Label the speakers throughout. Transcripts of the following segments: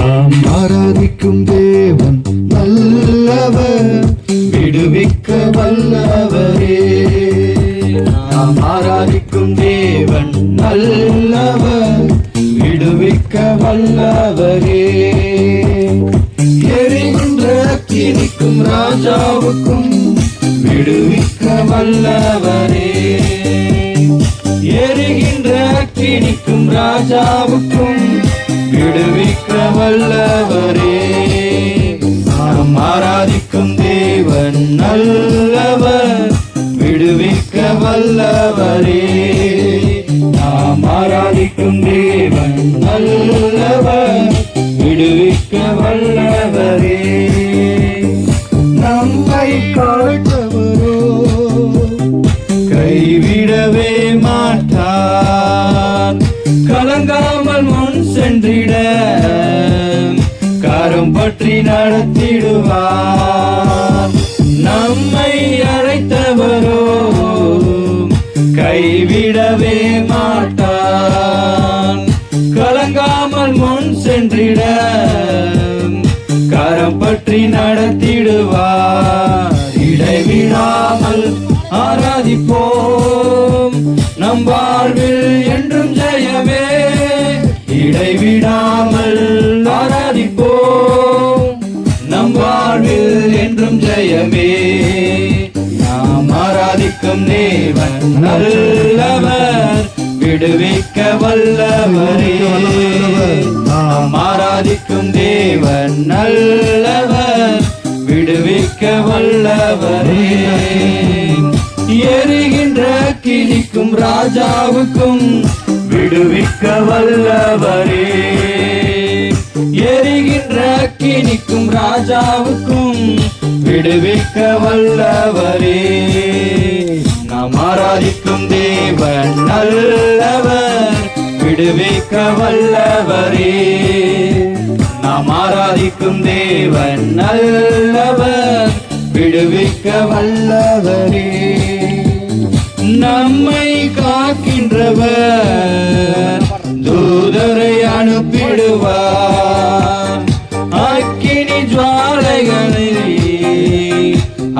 Speaker 1: நாம் ஆராதிக்கும் தேவன் நல்லவர், விடுவிக்க வல்லவரே. நாம் ஆராதிக்கும் தேவன் நல்லவர், விடுவிக்க வல்லவரே. எரிகின்ற அக்கினிக்கும் ராஜாவுக்கும் விடுவிக்க வல்லவரே. எரிகின்ற அக்கினிக்கும் ராஜாவுக்கும் விடுவிக்க வல்லவரே. நாம் ஆராதிக்கும் தேவன் நல்லவர், விடுவிக்க வல்லவரே. நாம் ஆராதிக்கும் தேவன் நல்லவர், விடுவிக்க வல்லவரே. நம்மை காத்தவரோ கைவிடவே மாட்டார். கலங்காமல் முன் சென்றிட கரம் பற்றி நடத்திடுவார். நம்மை அழைத்தவரோ கைவிடவே மாட்டார். கலங்காமல் முன் சென்றிட கரம் பற்றி நடத்திடுவார். இடைவிடாமல் ஆராதிப்போம், நம் வாழ்வில் என்றும் ஜெயமே. இடைவிடாமல் ஆராதிப்போம், நம் வாழ்வில் என்றும் ஜெயமே. நாம் ஆராதிக்கும் தேவன் நல்லவர், விடுவிக்க வல்லவரே. நாம் ஆராதிக்கும் தேவன் நல்லவர், விடுவிக்க வல்லவரே. எரிகின்ற அக்கினிக்கும் ராஜாவுக்கும் விடுவிக்க வல்லவரே. எரிகின்ற அக்கினிக்கும் ராஜாவுக்கும் விடுவிக்க வல்லவரே. நாம் ஆராதிக்கும் தேவன் நல்லவர், விடுவிக்க வல்லவரே. நாம் ஆராதிக்கும் தேவன் நல்லவர், விடுவிக்க வல்லவரே. நம்மை காக்கின்றவர் தூதரை அனுப்பிடுவார். அக்கினி ஜுவாலைகளை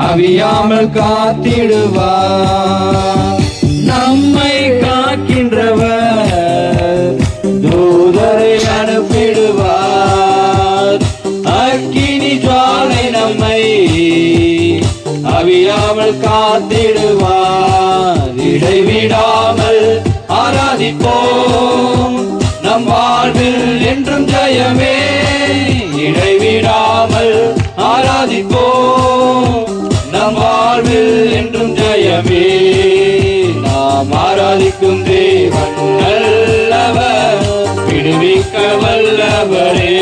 Speaker 1: அவியாமல் காத்திடுவார். நம்மை காக்கின்றவர் தூதரை அனுப்பிடுவார். அக்கினி ஜுவாலை நம்மை அவியாமல் காத்திடுவார். இடைவிடாமல் ஆராதிப்போம், நம் வாழ்வில் என்றும் ஜெயமே. இடைவிடாமல் ஆராதிப்போம், நம் வாழ்வில் என்றும் ஜெயமே. நாம் ஆராதிக்கும் தேவன் நல்லவர், விடுவிக்க வல்லவரே.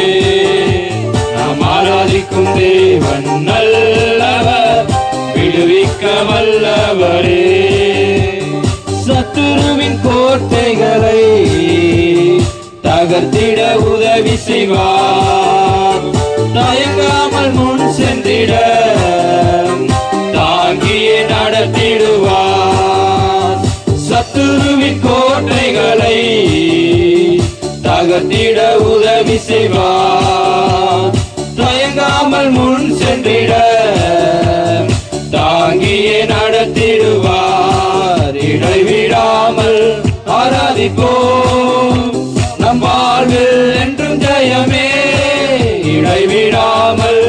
Speaker 1: நாம் ஆராதிக்கும் தேவன் நல்லவர், விடுவிக்க வல்லவரே. சத்துருவின் கோட்டைகளை தகர்த்திட உதவி செய்வார். தயங்காமல் முன் சென்றிட தாங்கியே நடத்திடுவார். சத்துருவின் கோட்டைகளை தகர்த்திட உதவி செய்வார். தயங்காமல் முன் சென்றிட தாங்கியே நடத்திடுவார். இடைவிடாமல் ஆராதிப்போம், நம் வாழ்வில் என்றும் ஜெயமே. இடைவிடாமல்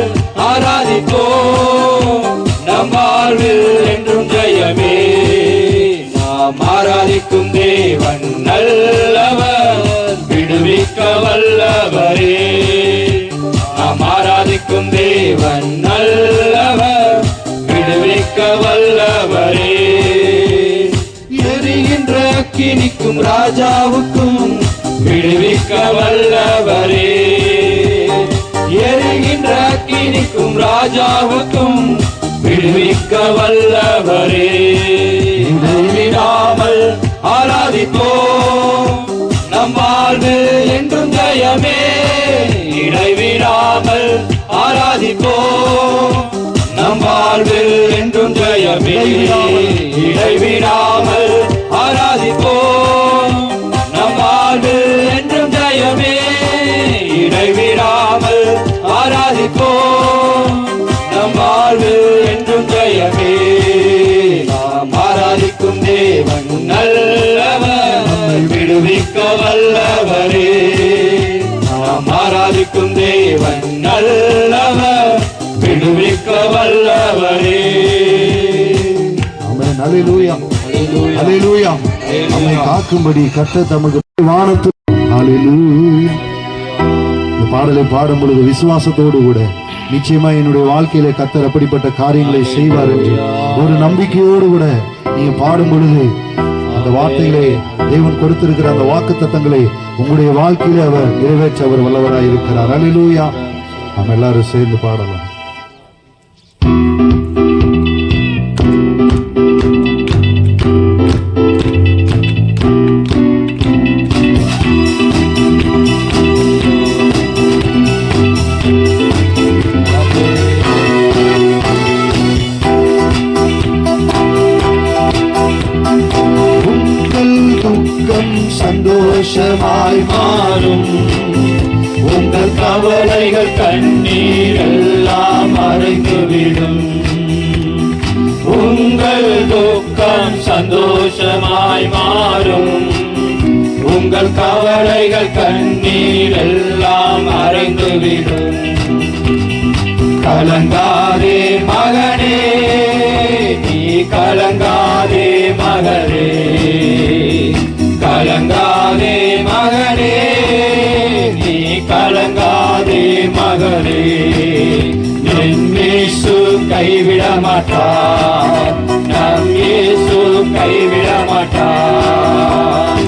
Speaker 1: ஆராதிப்போம், நம் வாழ்வில் என்றும் ஜெயமே. நாம் ஆராதிக்கும் தேவன் நல்லவர், விடுவிக்க வல்லவரே. நாம் ஆராதிக்கும் தேவன் நல்லவர், விடுவிக்க வல்லவரே. எரிகின்ற அக்கினிக்கும் ராஜாவுக்கும் விடுவிக்க வல்லவரே. எரிகின்ற அக்கினிக்கும் ராஜாவுக்கும் விடுவிக்க வல்லவரே. இடைவிடாமல் ஆராதிப்போம், நம் வாழ்வில் என்றும் ஜெயமே. இடைவிடாமல் ஆராதிப்போம், நம் வாழ்வில் என்றும் ஜெயமே. இடைவிடாமல் ஆராதிப்போம், நம் வாழ்வில் என்றும் ஜெயமே. இடைவிடாமல் ரட்சிக்கும் தேவன் நல்லவர், விடுவிக்க வல்லவரே.
Speaker 2: ஆமென். அல்லேலூயா, அல்லேலூயா. நம்மை காக்கும்படி கர்த்தர் தமக்கு வானத்து. அல்லேலூயா. இந்த பாடலை பாடும் பொழுது விசுவாசத்தோடு கூட நிச்சயமா என்னுடைய வாழ்க்கையில கர்த்தர் அப்படிப்பட்ட காரியங்களை செய்வார் என்று ஒரு நம்பிக்கையோடு கூட நீங்க பாடும் பொழுது அந்த வார்த்தைகளை தேவன் கொடுத்திருக்கிற அந்த வாக்குத்தத்தங்களை உங்களுடைய வாழ்க்கையில அவர் நிறைவேற்ற அவர் வல்லவராய் இருக்கிறார். அல்லேலூயா. நம்ம எல்லாரும் சேர்ந்து பாடலாம்.
Speaker 1: சந்தோஷமாய் மாறும், உங்கள் கவலைகள் கண்ணீர் எல்லாம் மறைந்துவிடும். உங்கள் துக்கம் சந்தோஷமாய் மாறும், உங்கள் கவலைகள் கண்ணீர் எல்லாம் மறைந்துவிடும். கலங்காதே மகனே, நீ கலங்காதே மகளே, கலங்காதே மகனே, நீ கலங்காதே மகளே. என் இயேசு கைவிட மாட்டார், நம் இயேசு கைவிட மாட்டார்.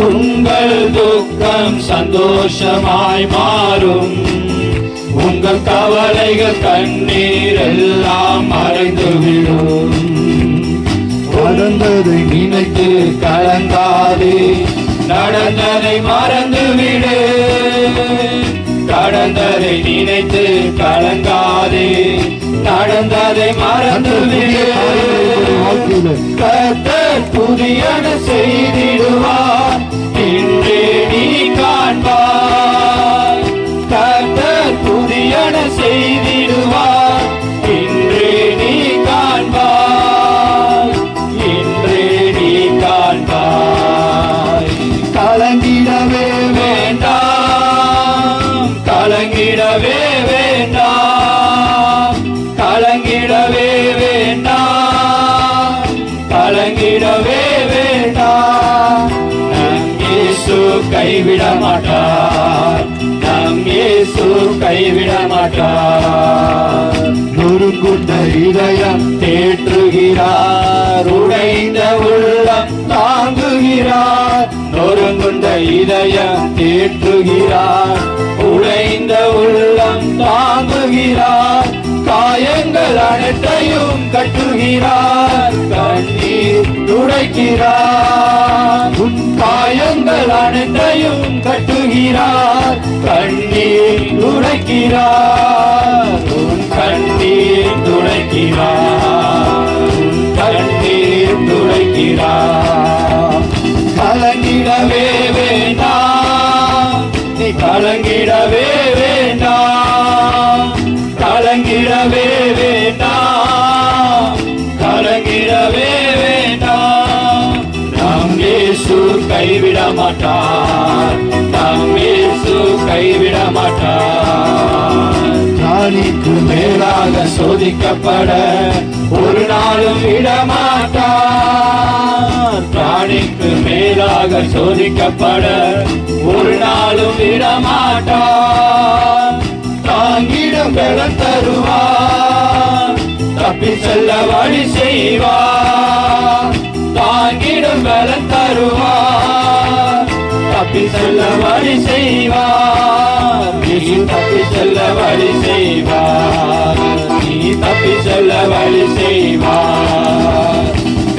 Speaker 1: உங்கள் துக்கம் சந்தோஷமாய் மாறும், உங்கள் கவலைகள் கண்ணீர் எல்லாம் மறைந்துவிடும். நடந்ததை நினைத்து கலங்காதே, நடந்ததை மறந்துவிடு. கடந்ததை நினைத்து கலங்காதே, நடந்ததை மறந்துவிடு. கர்த்தர் புதியன செய்திடுவார், இன்றே நீ காண்பாய். கர்த்தர் புதியன செய்திடுவார், இன்றே நீ காண்பாய், இன்றே நீ காண்பாய். கலங்கிடவே வேண்டாம், கலங்கிடவே வேண்டாம், கலங்கிடவே வேண்டாம், கலங்கிடவே வேண்டாம். நம் இயேசு கைவிட மாட்டார், நம் இயேசு கைவிட மாட்டார். நொறுங்குண்ட இதயம் தேற்றுகிறார், உடைந்த உள்ளம் தாங்குகிறார். நொறுங்குண்ட இதயம் தேற்றுகிறார், உடைந்த உள்ளம் தாங்குகிறார். காயங்கள் அனைத்தையும் கட்டுகிறார், கண்ணீர் துடைக்கிறார். உன் காயங்கள் அனைத்தையும் கட்டுகிறார், கண்ணீர் துடைக்கிறார். உன் கண்ணீர் துடைக்கிறார், உன் கண்ணீர் துடைக்கிறார். கலங்கிடவே வேண்டாம், நீ கலங்கிடவே வேண்டாம், கலங்கிடவே வேண்டாம், கலங்கிடவே வேண்டாம். நம் இயேசு கைவிட மாட்டார், நம் இயேசு கைவிட மாட்டார். ஞானிக்கு மேலாக சோதிக்கப்பட ஒரு நாளும் விடமாட்டார். பிராணிக்கு மேலாக சோதிக்கப்பட ஒரு நாளும் விடமாட்டார். தாங்கிடும் பலன் தருவார், தப்பி செல்ல வழி செய்வார். தாங்கிடும் பலன் தருவார், தப்பி செல்ல வழி செய்வார். நீ தப்பி செல்ல வழி செய்வார், நீ தப்பி செல்ல வழி செய்வார்.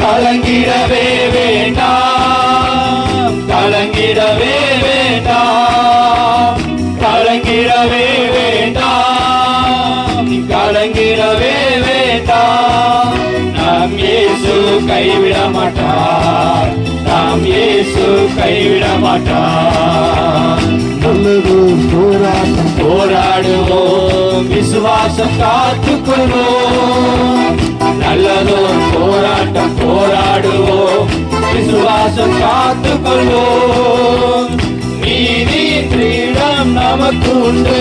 Speaker 1: கலங்கிடவே வேண்டாம், கலங்கிடவே வேண்டாம், கலங்கிடவே வேண்டாம், கலங்கிடவே வேண்டாம். நம் இயேசு கைவிட மாட்டார், நம் இயேசு கைவிட மாட்டார். நல்லதோர் போராட்டம் போராடுவோம், விசுவாசம் காத்துக்கொள்வோம். நல்லதோர் போராட்டம் போராடுவோம், விசுவாசம் காத்துக்கொள்வோம். நீதியின் கிரீடம் நமக்கு உண்டு.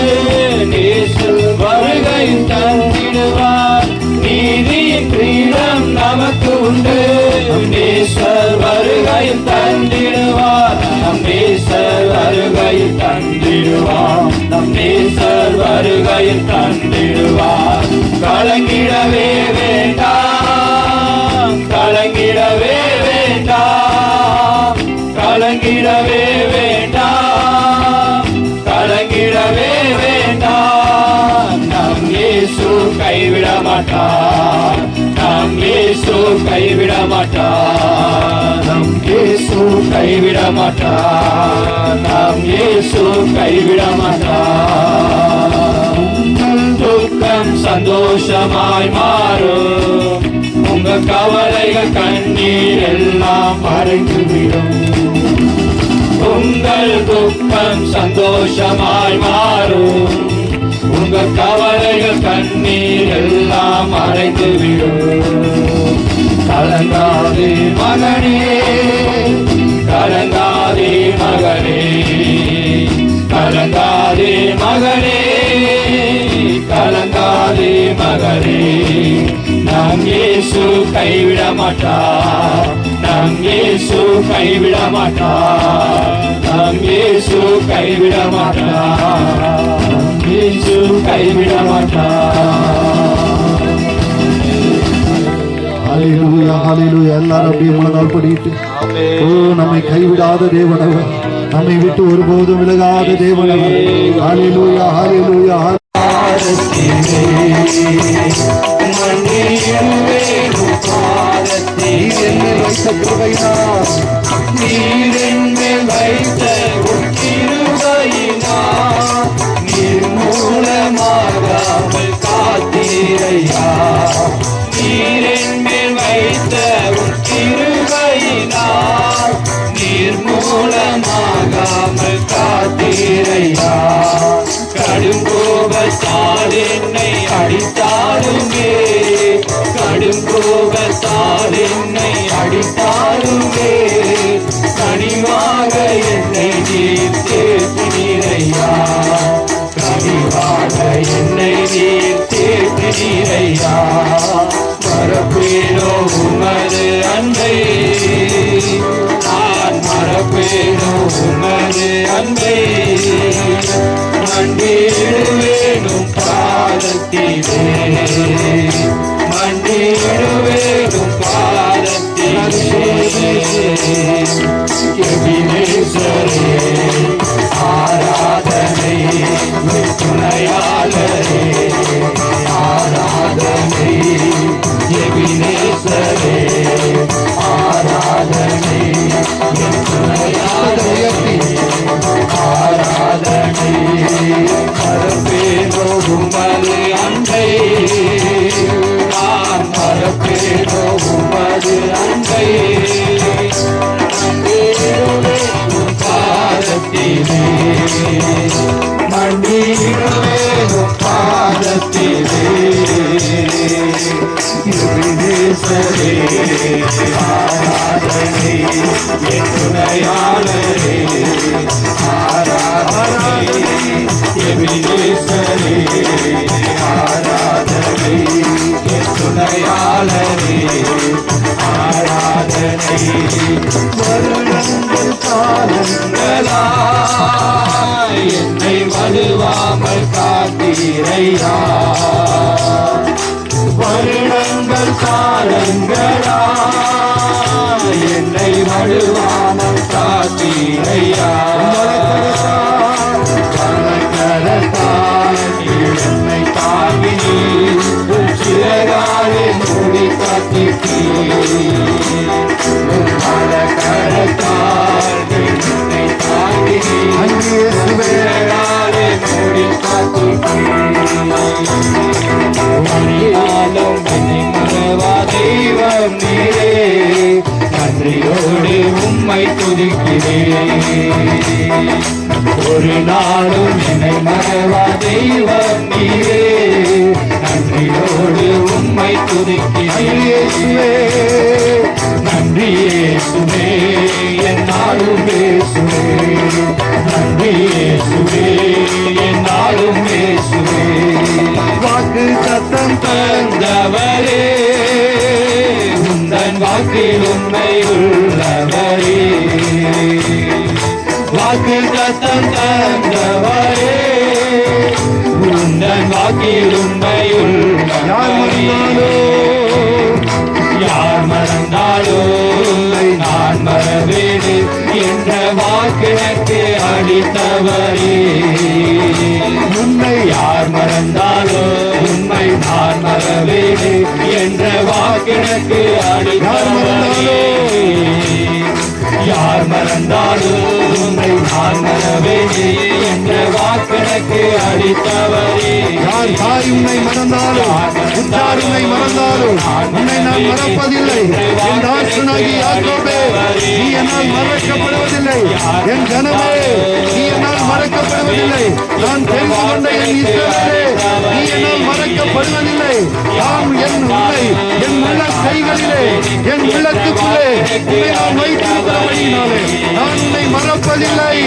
Speaker 1: நேசர் வருகையில் தந்திடுவார், நீதியின் கிரீடம் நமக்கு உண்டு. நேசர் வருகையில் தந்திடுவார், நம் நேசர் வருகையில் தந்திடுவார், நம் நேசர் வருகையில் தந்திடுவார். கலங்கிடவே வேண்டாம், கலங்கிடவே வேண்டாம், கலங்கிடவே வேண்டாம், கலங்கிடவே வேண்டாம். நம் இயேசு கைவிட மாட்டார், நம் இயேசு கைவிட மாட்டார், நம் இயேசு கைவிட மாட்டார், நம் இயேசு கைவிட மாட்டார். உங்கள் துக்கம் சந்தோஷமாய் மாறும், உங்க கவலைகள் கண்ணீர் எல்லாம் மறைந்துவிடும். உங்கள் துக்கம் சந்தோஷமாய் மாறும், உங்க கவலைகள் கண்ணீர் எல்லாம் மறைந்துவிடும். கலங்காதே மகனே, கலங்காதே மகனே, கலங்காதே மகனே, கலங்காதே மகனே. நம் இயேசு கைவிட மாட்டார், நம் இயேசு கைவிட மாட்டார், நம் இயேசு கைவிட மாட்டார், நம் இயேசு கைவிட மாட்டார்.
Speaker 2: ஹல்லேலூயா, ஹல்லேலூயா. எல்லாரும் அப்படியே முழங்கால் படிட்டு, ஓ நம்மை கைவிடாத தேவனவர், நம்மை விட்டு ஒருபோதும் விலகாத தேவனவர். ஹல்லேலூயா, ஹல்லேலூயா.
Speaker 1: நிர்மூலமாகாமல் காத்தீரையா, நீரின் மேல் வைத்த உன் கிருபையினால் நிர்மூலமாகாமல் காத்தீரையா. கடும் கோபத்தால் என்னை அடித்தாலுமே, கடும் கோபத்தால் என்னை அடித்தாலுமே, கனிவாக என்னை நீர் தேற்றினீரையா, கனிவாக என்னை நீர் தேற்றினீரையா. மறப்பேனோ உமது அன்பை, நான் மறப்பேனோ உமது அன்பை. மண்டியிடுவேனும் பாதத்திலே, மண்டியிடுவேனும் பாதத்திலே. எபினேசரே ஆராதனை, துணையாளரே ஆராதனை. எபினேசரே ஆராதனை, துணையாளரே ஆராதனை. மறப்பேனோ உமது அன்பை, நான் மறப்பேனோ உமது அன்பை. மண்டியிடுவேனும் பாதத்திலே, மண்டியிடுவேனும் பாதத்திலே. எபினேசரே ஆராதனை, என் துணையாளரே ஆராதனை. எபினேசரே ஆராதனை, என் துணையாளரே ஆராதனை. வருடங்கள் காலங்களாய் என்னை வலுவாமல் காத்தீரையா, வருடங்கள் காலங்களாய் என்னை வலுவாமல் காத்தீரையா. கரத்தால் என்னை தாங்கினீர், சிறகாலே மூடி காத்தீர். கரத்தால் என்னை தாங்கினீர், சிறகாலே மூடி காத்தீர். மணியாலும் என்னை மறவா தெய்வம் நீரே, நன்றியோடு உம்மை துதிக்கிறேன். ஒரு நாளும் என்னை மறவா தெய்வம் நீரே, நன்றியோடு உம்மை துதிக்கிறேன். நன்றி இயேசுவே, என்னாலும் பேசுவேன். நன்றி இயேசுவே என்னாலும் இயேசுவே
Speaker 2: வாக்கு சத்தம்
Speaker 1: தந்தவரே உந்தன் வாக்கில் உண்மை உள்ளவரே வாக்கு சத்தம் தந்தவரே உந்தன் வாக்கில் உண்மை உள்ளவரே யார் மறந்தாலோ நான் மறவேடு என்ற வாக்கிற்கு அளித்தவரே உண்மை யார் மறந்தாலோ உண்மை நான் மறவேடு என்ற வாக்கிற்கு அளித்தவரே யார் மறந்தாலோ உண்மை நான் மறவேடு என்ற வாக்கிற்கு அளித்தவரே
Speaker 2: யார் தாய் உன்னை மறந்தாலும் உற்றார் உன்னை மறந்தாலும் உன்னை நான் மறப்பதில்லை. என் தாசனாகி யாக்கோபே, நீ என்னால் மறக்கப்படுவதில்லை. என் ஜனமே, நீ என்னால் மறக்கப்படுவதில்லை. நான் தெரிந்து கொண்ட என் இஸ்ரவேலே, நீ என்னால் மறக்கப்படுவதில்லை. நான் என் உன்னை என் உள்ள கைகளிலே என் உள்ளத்துக்குள்ளே உன்னை நான் வைத்திருக்கிறபடியினாலே நான் உன்னை மறப்பதில்லை.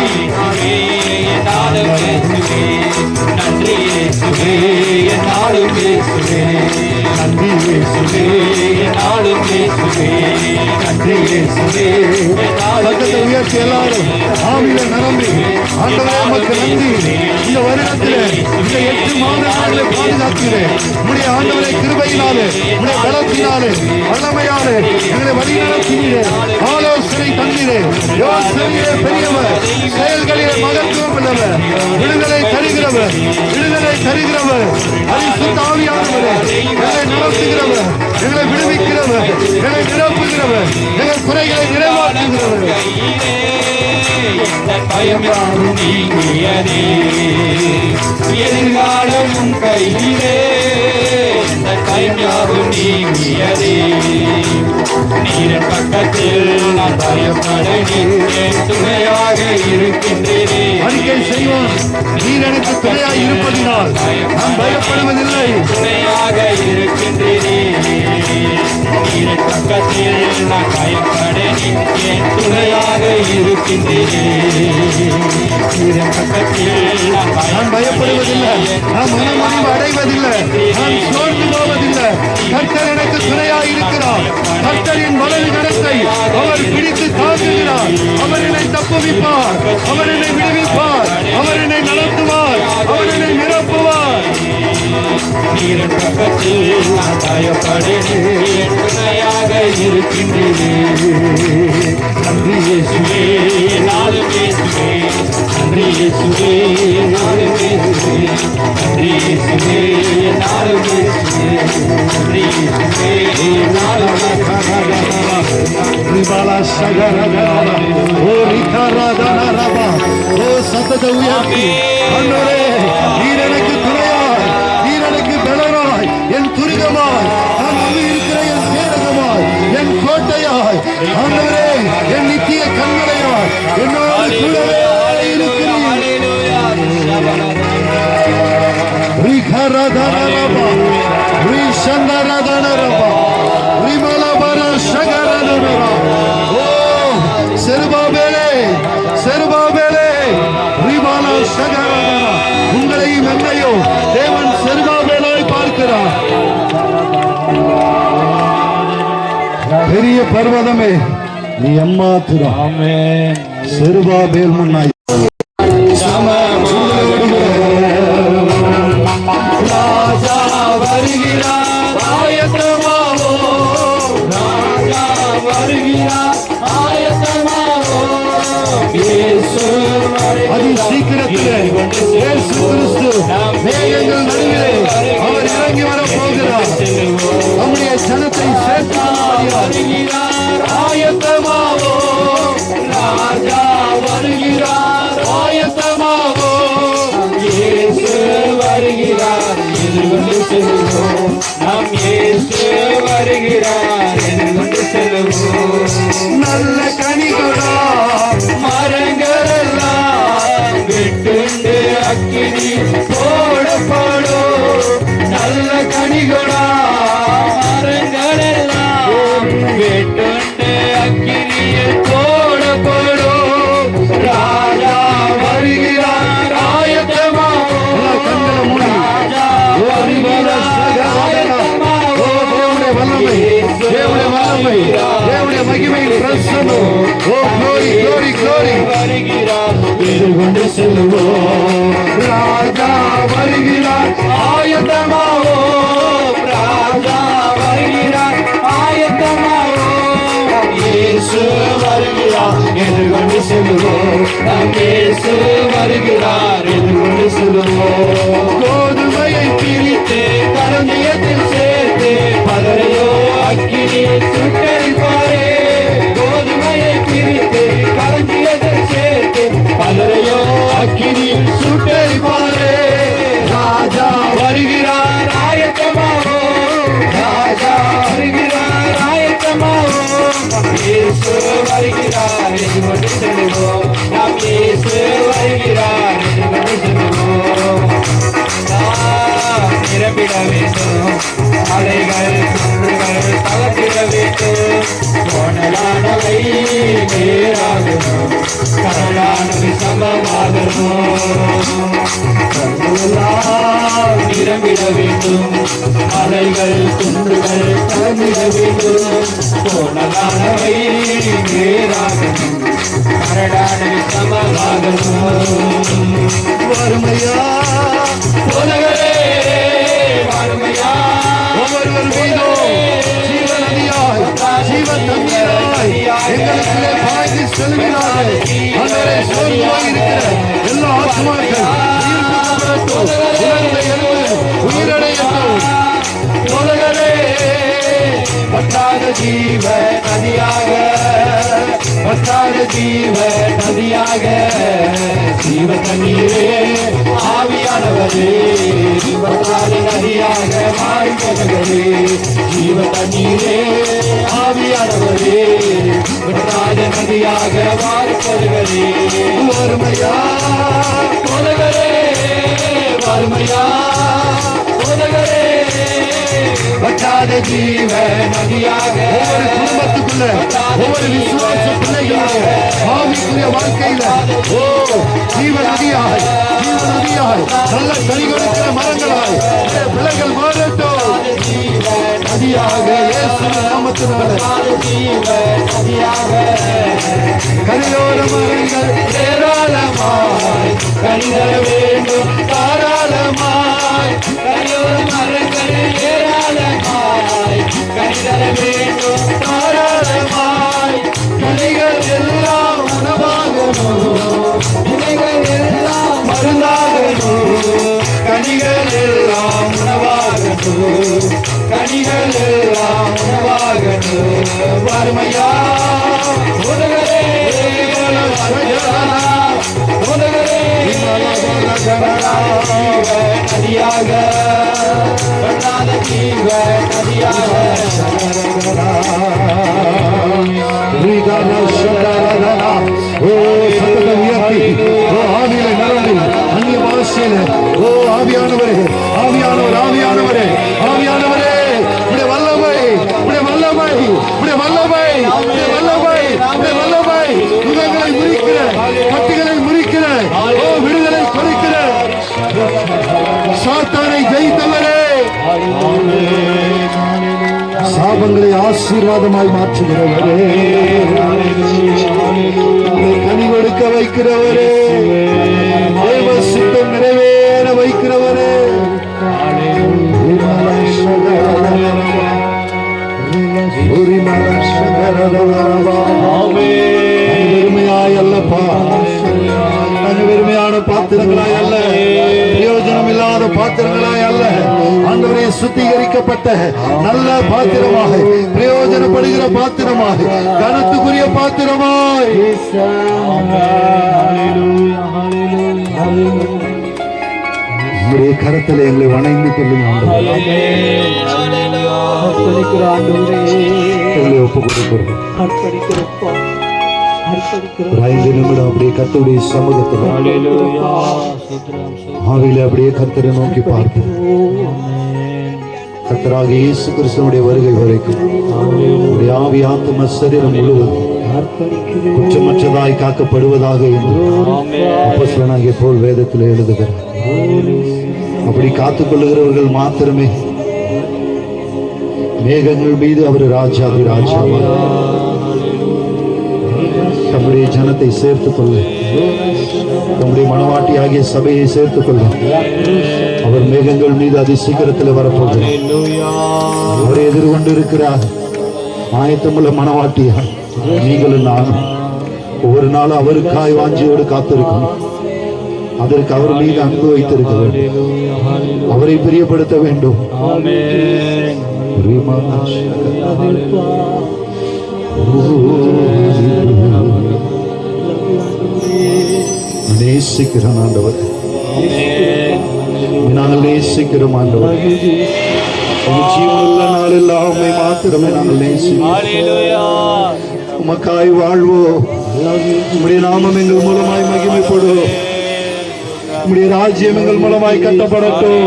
Speaker 1: நன்றி இயேசுவே என்னாலும் இயேசுவே நன்றி இயேசுவே என்னாலும் இயேசுவே நன்றி இயேசுவே
Speaker 2: சத்தத்தை உயர்த்தி எல்லாரும் ஆவியில நிரம்பி ஆண்டவரே உமக்கு நன்றி. இந்த வருடத்திலே இந்த 8 மாதங்களிலே பாதுகாக்கிறேன். உம்முடைய ஆண்டவரே கிருபையினாலே உம்முடைய பலத்தினாலே வல்லமையாலே எங்களை வழி நடத்தினீரே. ஆலோசனை தந்தீரே. யோசனையிலே பெரியவர், செயல்களிலே மகத்துவம் உள்ளவர், விடுதலை தருகிறவர், விடுதலை தருகிறவர், பரிசுத்த ஆவியானவரே எங்களை நடத்துகிறவர், எங்களை விடுவிக்கிறவர், எங்களை நிரப்புகிறவர், எங்கள் குறைகளை நிறைவாற்றுகிறவர்.
Speaker 1: பயமாகும் நீங்கியதே எதிர்காலம் உன் கையிலே பயமாகும் நீங்கியதே நீரின் பக்கத்தில் நான் பயப்படேன் துணையாக இருக்கின்றேனே.
Speaker 2: அறிக்கை செய்வோம். நீர் எனக்கு துணையாய் இருப்பதினால் நான் பயப்படுவதில்லை.
Speaker 1: துணையாக இருக்கின்றேனே நீரின் பக்கத்தில் நான் பயப்படேன் துணையாக இருக்கின்றேனே நீரின் பக்கத்தில்
Speaker 2: நான் பயப்படுவதில்லை. நான் மனமறிவு அடைவதில்லை. நான் சோர்ந்து போவதில்லை. கர்த்தர் எனக்கு துணையாய் இருக்கிறார். கர்த்தரின் வலது கரத்தை அவர் பிடித்து தாக்குகிறார். அவர் என்னை தப்புவிப்பார். அவர் என்னை விடுவிப்பார். அவர் என்னை நடத்துவார். அவர் என்னை நிரப்புவார்.
Speaker 1: நீரின் பக்கத்தில் நான் பயப்படேன் துணையாக இருக்கின்றேனே. நன்றி இயேசுவே நாளும் இயேசுவே நன்றி இயேசுவே நாளும் இயேசுவே நன்றி இயேசுவே நாளும் இயேசுவே நன்றி இயேசுவே நாளும்
Speaker 2: சத்தத்தை உயர்த்தி ஆண்டவரே நீர் எனக்கு துணையாய், நீர் எனக்கு பலனாய், என் துரிதமாய், நான் நம்பி இருக்கிற என் கேடகமாய், என் கோட்டையாய், ஆண்டவரே என் நித்திய கண்மலையாய் என்னோடு கூடவே இருக்கிறீர். உங்களையும் என்னையும் தேவன் செருபாபேலாய் பார்க்கிறார். பெரிய பர்வதமே நீ எம்மாத்திரம்.
Speaker 1: ஆமென்.
Speaker 2: செருபாபேல் முன்னாய்
Speaker 1: ராஜா வருகிறார் ஆயத்தமாவோ ராஜா வருகிறார் ஆயத்தமாவோ இயேசு
Speaker 2: அதி சீக்கிரத்திலே இயேசு கிறிஸ்து மேகங்கள் நடுவிலே அவர் இறங்கி வர போகிறார். நம்முடைய ஜனத்தை சேர்த்து
Speaker 1: வருகிறார் ஆயத்தமாவோ ராஜா வருகிறார் ஆயத்தமாவோ இயேசு வருகிறார் எதிர்கொண்டு செல்வோம். நம் இயேசு வருகிறார் எதிர்கொண்டு செல்வோம்.
Speaker 2: நல்ல கனிகளா
Speaker 1: மரங்கள் எல்லாம் வெட்டுண்டு அக்கினி போடப்படும். நல்ல கனிகளா மரங்கள் எல்லாம் வெட்டுண்டு அக்கினியில் போடப்படும். ராஜா வருகிறார்
Speaker 2: வல்லமை, தேவனுடைய மகிமையின் பிரசன்னம். ஓ glory glory glory.
Speaker 1: வருகிறார் எதிர்கொண்டு செல்வோம்.
Speaker 2: ராஜா வருகிறார்,
Speaker 1: ஆயத்தமாவோ ராஜா வருகிறார், ஆயத்தமாவோ இயேசு வருகிறார் எதிர்கொண்டு செல்வோம். நம் இயேசு வருகிறார் எதிர்கொண்டு செல்வோம். கோதுமையை பிரித்து களஞ்சியத்தில் சேர்த்து பதரையோ அக்கினி சுட்டரிப்பாரே. கோதுமையை பிரித்து களஞ்சியத்தில் சேர்த்து பதரையோ அக்கினி சுட்டரிப்பாரே. ராஜா வருகிறார் ஆயத்தமாவோ, ராஜா வருகிறார் ஆயத்தமாவோ. இயேசு வருகிறார் எதிர்கொண்டு செல்வோம். நாம் இயேசு வருகிறார் எதிர்கொண்டு செல்வோம். நாம் நிரம்பிட வேண்டும், அலைகள் குன்றுகள் தகர்த்திட வேண்டும். கோணலானவை நேராகணும், கடலானவை சமமாகணும். நிரம்பிட வேண்டும், அலைகள் குன்றுகள் தகர்த்திட வேண்டும். கோணலானவை நேராகணும், கடலானவை சமமாகணும்.
Speaker 2: வறுமையா
Speaker 1: உலகரே வறுமையா,
Speaker 2: ஒவ்வொருவர் மீதும் ஜீவ நதியாய், ஜீவ தண்ணீராய் எங்களுக்குள்ளே பாய்ந்து செல்கிறார்கள். அன்றே சோர்வாய் இருக்கிற எல்லா ஆத்மாக்கள் உயிரடையட்டும்.
Speaker 1: உலகரே வற்றாத ஜீவ நதியாக, வற்றாத ஜீவ நதியாக, ஜீவ தண்ணீரே ஆவியானவரே வற்றாத நதியாக மாறிப்போகிறே. ஜீவ தண்ணீரே ஆவியானவரே வற்றாத நதியாக மாறிப்போகிறே. வறுமையா உலகரே வறுமையா உலகரே வற்றாத ஜீவ நதியாக,
Speaker 2: ஒவ்வொரு குடும்பத்துக்குள்ள, ஒவ்வொரு விசுவாச பிள்ளைகளுடைய ஆவிக்குரிய வாழ்க்கையில ஓ ஜீவ நதியாய், ஜீவ நதியாய், நல்ல கனி கொடுக்கிற மரங்களாய் பிள்ளைகள் மாறட்டும். நதியாக இயேசு நாமத்தினால
Speaker 1: ஜீவ நதியாக
Speaker 2: கரையோர மரங்கள்
Speaker 1: ஏராளமாய் கனிதர வேண்டும் தாராளமாய். கரையோர மரங்கள் ஏராளமாய் கனிதர வேண்டும் தாராளமாய். கனிகள் எல்லாம் உணவாகணும், இலைகள் எல்லாம் மருந்தாகணும். கனிகள் எல்லாம் உணவாகணும், கனிகள் எல்லாம் உணவாகணும். வறுமையா உலகரே உலகரே நதியாக, வற்றாத ஜீவ நதியாக.
Speaker 2: ஓ சத்தத்தை உயர்த்தி, ஓ ஆவியில நிரம்பி அந்நிய பாஷையில ஓ ஆவியானவரே, ஆவியானவர், ஆவியானவரே, ஆவியானவரே, உடைய வல்லமை, உடைய வல்லமை, உடைய வல்லமை, உடைய வல்லமை, உடைய வல்லமை யுகங்களை முறிக்கிற, கட்டிகளை முறிக்கிற, ஓ விடுதலை கொடுக்கிற, சாத்தானை ஜெயித்தவரே, சாபங்களை ஆசீர்வாதமாய் மாற்றுகிறவரே, கனி கொடுக்க வைக்கிறவரே, தேவ சித்தம் நிறைவேற வைக்கிறவரே. வெறுமையாய் அல்லப்பா, நாங்கள் வெறுமையான பாத்திரங்களாய் அல்ல, பிரயோஜனம் இல்லாத பாத்திரங்களாய் அல்ல, ஆண்டவரே சுத்திகரிக்கப்பட்ட நல்ல பாத்திரமாக, பிரயோஜனப்படுகிற பாத்திரமாக, கனத்துக்குரிய பாத்திரமாய் உங்களுடைய கரத்தில் எங்களை வணங்கி கொள்ளுங்க. எங்களை ஒப்பு கொடுக்கிறோம். ஒரு 5 நிமிடம் அப்படியே கர்த்தருடைய சமூகத்தில் ஆவியில அப்படியே கர்த்தரை நோக்கி பார்ப்போம். கர்த்தராகிய இயேசு கிறிஸ்துவினுடைய வருகை வரைக்கும் உடைய ஆவி ஆத்தும சரீரம் முழுவதும் குற்றமற்றதாய் காக்கப்படுவதாக என்று அப்போஸ்தலனாகிய பவுல் வேதத்தில் எழுதுகிறார். அப்படி காத்துக் கொள்ளுகிறவர்கள் மாத்திரமே மேகங்கள் மீது அவர் ராஜாதி ராஜாவா தம்முடைய ஜனத்தை சேர்த்துக் கொள்ள, தம்முடைய மனவாட்டி ஆகிய சபையை சேர்த்துக் கொள்ள அவர் மேகங்கள் மீது அதி சீக்கிரத்தில் வரப்போகிறார். அவரை எதிர்கொண்டு இருக்கிறார் ஆயத்தமுள்ள மனவாட்டியா. நீங்களும் நானும் ஒவ்வொரு நாளும் அவருக்காய் வாஞ்சியோடு காத்திருக்கணும். அதற்கு அவர் மீது அன்பு வைத்திருக்க வேண்டும், அவரை பிரியப்படுத்த வேண்டும். நேசிக்கிறோம் ஆண்டவர், நாங்கள் நேசிக்கிறோம் ஆண்டவர். ஜீவனுள்ள நாளெல்லாம் உம்மை மாத்திரமே நாங்கள் நேசிக்கிறோம். உமக்காய் வாழ்வோம். உம்முடைய நாமம் எங்கள் மூலமாய் மகிமைப்படும். உம்முடைய ராஜ்யம் எங்கள் மூலமாய் கட்டப்படட்டும்.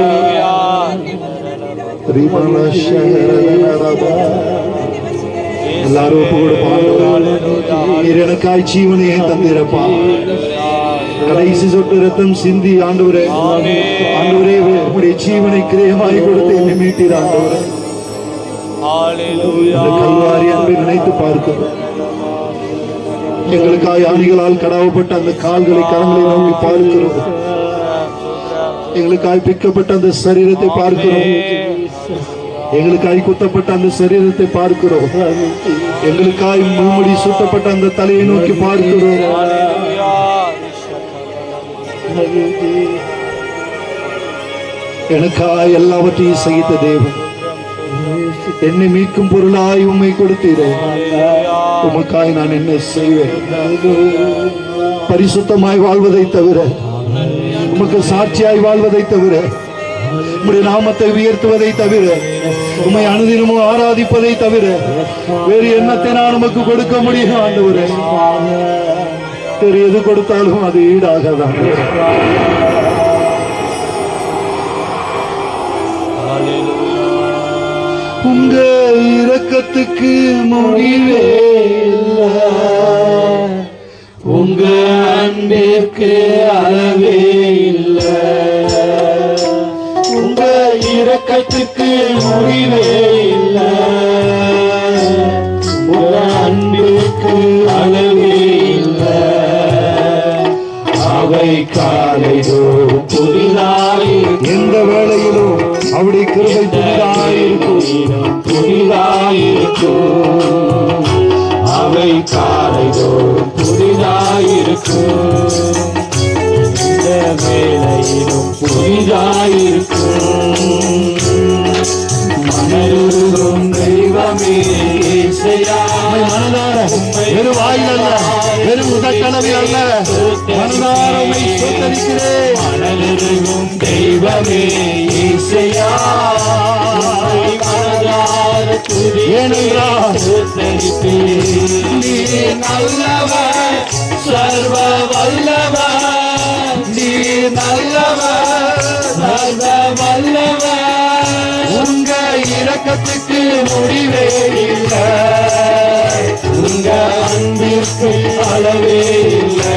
Speaker 2: எல்லாரும் ஒப்பு கொடுப்பாங்க. நீர் எனக்காய் ஜீவனையே தந்திரப்பா. கடைசி சொட்டு ரத்தம் சிந்தி ஆண்டவரே, ஆண்டவரே உம்முடைய ஜீவனை கிரயமாய் கொடுத்து என்னை மீட்டீர் ஆண்டவரே. கல்வாரி அன்பை நினைத்து பார்க்கிறோம். எங்களுக்காய் ஆணிகளால் கடாவப்பட்ட அந்த கால்களை கரங்களை நோக்கி பார்க்கிறோம். எங்களுக்காய் பிக்கப்பட்ட அந்த சரீரத்தை பார்க்கிறோம். எங்களுக்காய் குத்தப்பட்ட அந்த சரீரத்தை பார்க்கிறோம். எங்களுக்காய் முள்முடி சுத்தப்பட்ட அந்த தலையை நோக்கி பார்க்கிறோம். எனக்காய் எல்லாவற்றையும் சகித்த தேவன், என்னை மீட்கும் பொருளாய் உம்மை கொடுத்தீரே. உமக்காய் நான் என்ன செய்வேன்? பரிசுத்தமாய் வாழ்வதை தவிர, உமக்கு சாட்சியாய் வாழ்வதை தவிர, உம்முடைய நாமத்தை உயர்த்துவதை தவிர, உம்மை அனுதினமும் ஆராதிப்பதை தவிர வேறு எண்ணத்தை நான் உமக்கு கொடுக்க முடியும் ஆண்டவரே. வேறு எது கொடுத்தாலும் அது ஈடாகதான். உங்க இரக்கத்துக்கு முடிவே இல்லை, உங்க அன்பிற்கு அளவே இல்லை. உங்க இரக்கத்துக்கு முடிவே இல்லை, உங்க அன்பிற்கு அளவே இல்லை. அவை காலைதோறும் புதிதாய், எந்த வேளையிலும் அவருடைய கிருபை புதிதாயிருக்கும், புதிதாயிருக்கும். அவை காலைதோறும் புதிதாயிருக்கும், இந்த வேளையிலும் புதிதாயிருக்கும். மனதுருகும் தெய்வமே மனதார, வெறும் வாயில் அல்ல, வெறும் உதட்டளவில் அல்ல, மனதார உம்மை ஸ்தோத்திரிக்கிறேன். மனதுருகும் தெய்வமே இசையா, ஏனென்றால் நீ நல்லவர், சர்வ வல்லவர். நீ நல்லவர், சர்வ வல்லவர். உங்க இரக்கத்துக்கு முடிவே இல்லை, உங்க அன்பிற்கு அளவே இல்லை.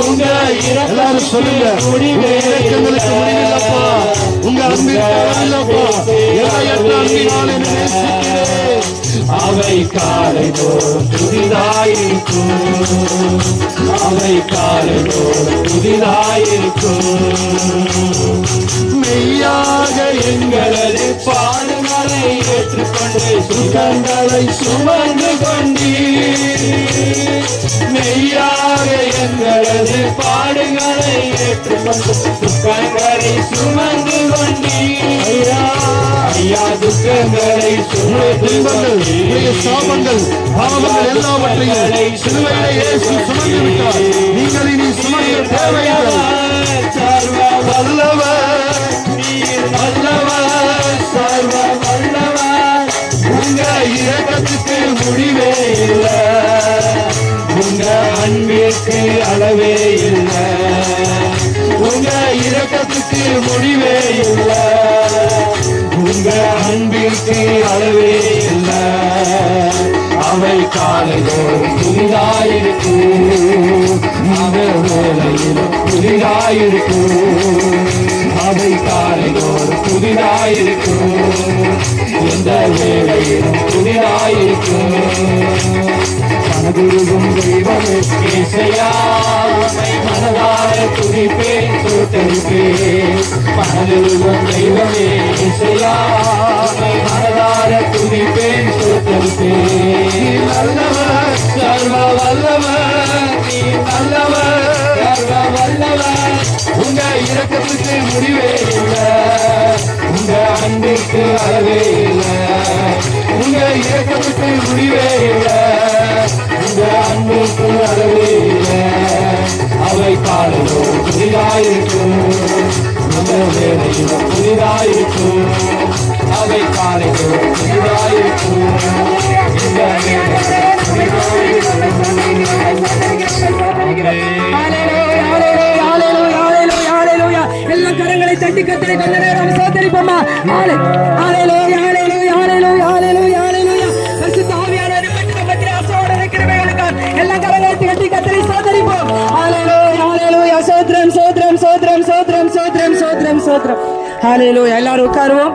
Speaker 2: உங்க எல்லாரும் சொல்லுங்க, முடிவே இரக்கங்களுக்கு முடிவில்லப்பா, உங்க அன்பிற்கு அளவில்லப்பா. எல்லையற்ற அன்பினால் என்னை நேசிக்கிறேன். அவை காலைதோறும் புதிதாயிருக்கும், அவை காலைதோறும் புதிதாயிருக்கும். மெய்யாக எங்களது பாடுகளை ஏற்றுக்கொண்டு சுகங்களை சுமந்து கொண்டீர். மெய்யாக எங்களது பாடுகளை ஏற்றுக்கொண்டு சுகங்களை சுமந்து கொண்டீர். ஐயா துக்கங்களை சுமந்து சாபங்கள் பாவங்கள் எல்லாவற்றையும் சிலுவையிலே இயேசு சுமந்து விட்டார். நீங்கள் இனி சுமக்க தேவையில்லை. சர்வ வல்லவர், நீர் வல்லவர், சர்வ வல்லவர். உங்க இரக்கத்துக்கு முடிவே இல்லை, உங்க அன்பிற்கு அளவே இல்லை. உங்க இரக்கத்துக்கு முடிவே இல்லை, உங்க அன்பிற்கு அளவே இல்லை. அவை காலைதோறும் புதிதாயிருக்கும், அவர் வேளையிலும் புதிதாயிருக்கும். அவை காலைதோறும் புதிதாயிருக்கும்,
Speaker 1: மனதுருகும் தெய்வமே இசையா உம்மை மனதார துதிப்பேன் ஸ்தோத்தரிப்பேன் மனதுருகும் தெய்வமே இசையா உம்மை மனதார துதிப்பேன் ஸ்தோத்தரிப்பேன் நல்லவர் சர்வ வல்லவர் நீ நல்லவர் சர்வ வல்லவர் உங்க இரக்கத்துக்கு முடிவே இல்லை உங்க அன்பிற்கு அளவே இல்லை உங்க இரக்கத்துக்கு முடிவே இல்லை உங்க அன்பிற்கு அளவே இல்லை அவை காலையும் புதிதாயிருக்கும் உங்க வேலையும் புதிதாயிருக்கும் அவை காலையும் புதிதாயிருக்கும் இந்த வேலையும்
Speaker 3: எல்லா கரங்களை தட்டி கத்தரை கொஞ்ச நேரம் சோதரிப்போமா. ஹalleluya ஹalleluya ஹalleluya ஹalleluya ஹalleluya பரிசுத்த ஆவியானவரே எல்லா கரங்களை தட்டி கத்தரை சோதரிப்போம். ஹalleluya ஹalleluya சோத்ரம் சோத்ரம் சோத்ரம் சோத்ரம் சோத்ரம் சோத்ரம் சோத்ரம் ஹalleluya. எல்லாரும் உட்காருவோம்.